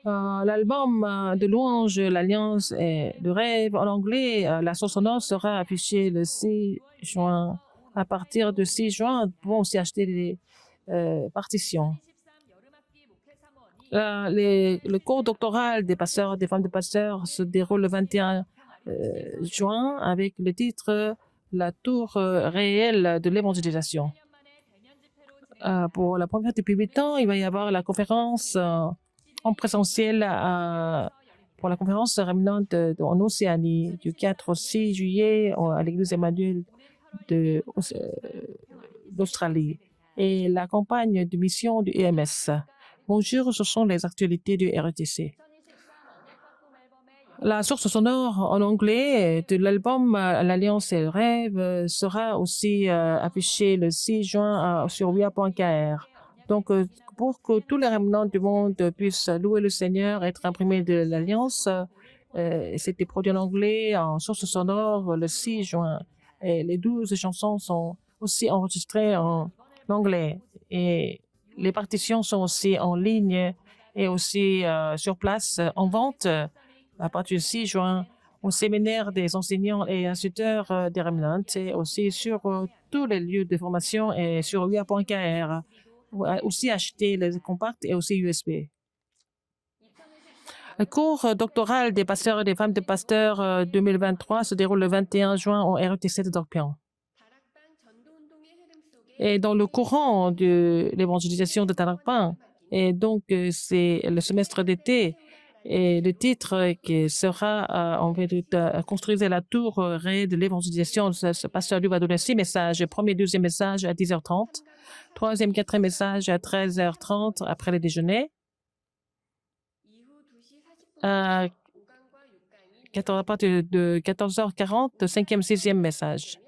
L'album de louange, l'Alliance et le rêve en anglais, la source sonore sera affichée le 6 juin. À partir du 6 juin, nous pouvons aussi acheter les partitions. Le cours doctoral des pasteurs, des femmes de pasteurs se déroule le 21 juin avec le titre La tour réelle de l'évangélisation. Pour la première depuis 8 ans, il va y avoir la conférence en présentiel pour la conférence réunante en Océanie du 4 au 6 juillet à l'église Emmanuel d'Australie et la campagne de mission du EMS. Bonjour, ce sont les actualités du RETC. La source sonore en anglais de l'album L'Alliance et le rêve sera aussi affichée le 6 juin sur wia.kr. Donc, pour que tous les remnants du monde puissent louer le Seigneur, être imprimés de l'Alliance, c'était produit en anglais en source sonore le 6 juin. Et les 12 chansons sont aussi enregistrées en anglais. Et les partitions sont aussi en ligne et aussi sur place en vente à partir du 6 juin au séminaire des enseignants et instituteurs des Remnants et aussi sur tous les lieux de formation et sur wia.kr. Aussi acheter les compacts et aussi USB. Le cours doctoral des pasteurs et des femmes de pasteurs 2023 se déroule le 21 juin au RETC de Dorpion. Et dans le courant de l'évangélisation de Tarakpan, et donc c'est le semestre d'été, et le titre qui sera en vérité construisez la tour réelle de l'évangélisation. Ce pasteur lui va donner 6 messages. Premier, deuxième message à 10h30. Troisième, quatrième message à 13h30 après le déjeuner. À partir de 14h40, cinquième, sixième message.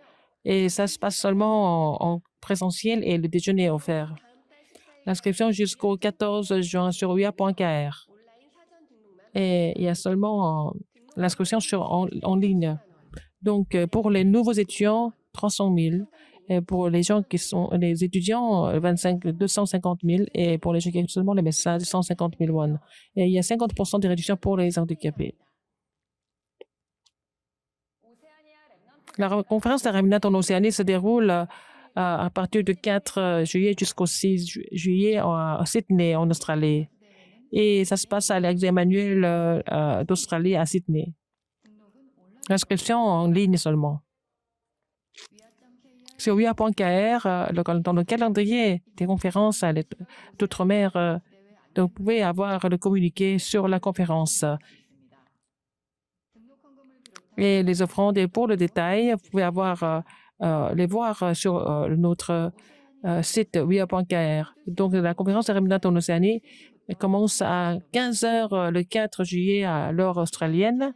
Et ça se passe seulement en présentiel et le déjeuner est offert. L'inscription jusqu'au 14 juin sur wia.kr. Et il y a seulement l'inscription en ligne. Donc, pour les nouveaux étudiants, 300 000. Et pour les gens qui sont les étudiants, 250 000. Et pour les gens qui ont seulement les messages, 150 000 won. Et il y a 50% de réduction pour les handicapés. La conférence de Remnant en Océanie se déroule à partir du 4 juillet jusqu'au 6 juillet à Sydney, en Australie. Et ça se passe à l'église Emmanuel d'Australie à Sydney. L'inscription en ligne seulement. Sur wia.kr, dans le calendrier des conférences d'outre-mer, vous pouvez avoir le communiqué sur la conférence. Et les offrandes, et pour le détail, vous pouvez les voir sur notre site wia.kr. Donc, la conférence de Remnant en Océanie commence à 15h le 4 juillet à l'heure australienne.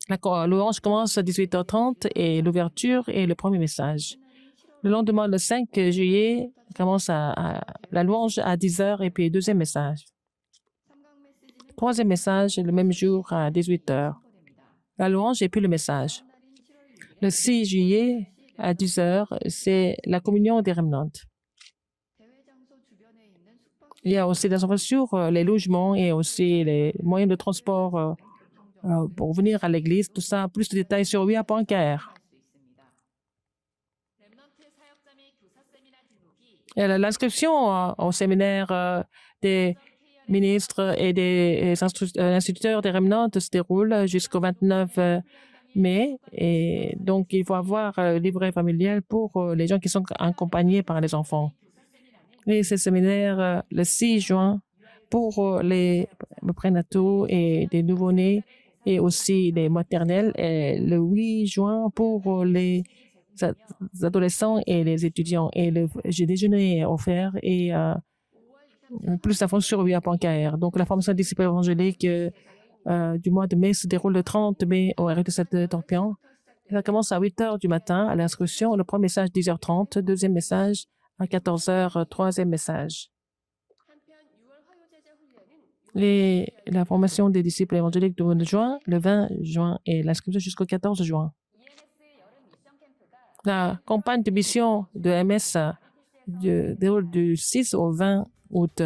La louange commence à 18h30 et l'ouverture est le premier message. Le lendemain, le 5 juillet, commence la louange à 10h et puis deuxième message. Troisième message, le même jour à 18h. La louange et puis le message. Le 6 juillet à 10h, c'est la communion des Remnants. Il y a aussi des offres sur les logements et aussi les moyens de transport pour venir à l'église. Tout ça, plus de détails sur wia.kr. L'inscription au séminaire des ministres et des instituteurs des Remnants se déroule jusqu'au 29 mai. Et donc, il faut avoir le livret familial pour les gens qui sont accompagnés par les enfants. Et ce séminaire, le 6 juin, pour les prénataux et des nouveau-nés et aussi les maternelles, et le 8 juin pour les adolescents et les étudiants. Et le déjeuner est offert et plus d'infos sur wia.kr. Donc, la formation disciple évangélique du mois de mai se déroule le 30 mai au RETC de Dorpion. Ça commence à 8h du matin à l'inscription. Le premier message 10h30, deuxième message à 14h, troisième message. La formation des disciples évangéliques du mois de juin, le 20 juin et l'inscription jusqu'au 14 juin. La campagne de mission de MS déroule du 6 au 20 août.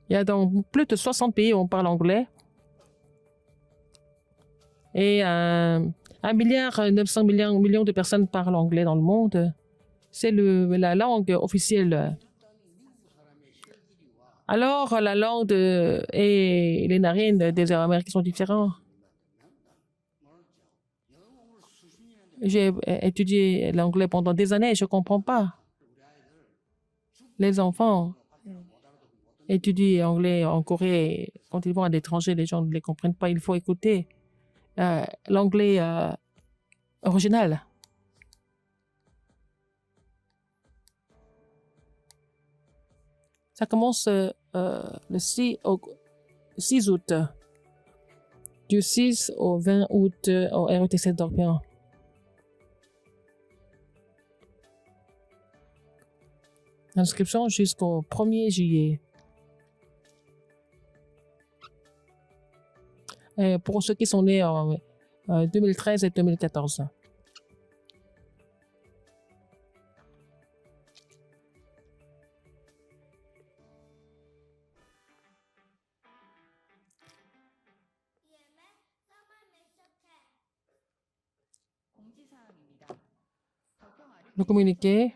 Il y a dans plus de 60 pays où on parle anglais. Et 1,9 milliard de personnes parlent anglais dans le monde. C'est la langue officielle. Alors, la langue et les narines des Américains sont différents. J'ai étudié l'anglais pendant des années et je ne comprends pas. Les enfants étudient anglais en Corée. Quand ils vont à l'étranger, les gens ne les comprennent pas. Il faut écouter l'anglais original. Ça commence le 6 août. Du 6 au 20 août au RETC d'Orléans. Inscription jusqu'au 1er juillet. Pour ceux qui sont nés en 2013 et 2014. Le communiqué,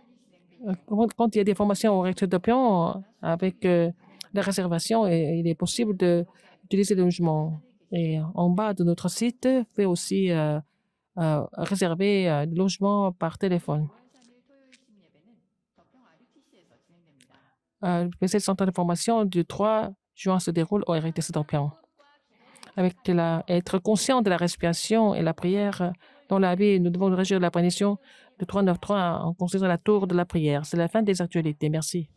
quand il y a des formations au recteur d'Orléans, avec la réservation, il est possible d'utiliser le logement. Et en bas de notre site, vous pouvez aussi réserver le logement par téléphone. Le centre de formation du 3 juin se déroule au RTC d'Orléans. Être conscient de la respiration et la prière dans la vie, nous devons régir la prédiction de 393 en construisant la tour de la prière. C'est la fin des actualités. Merci.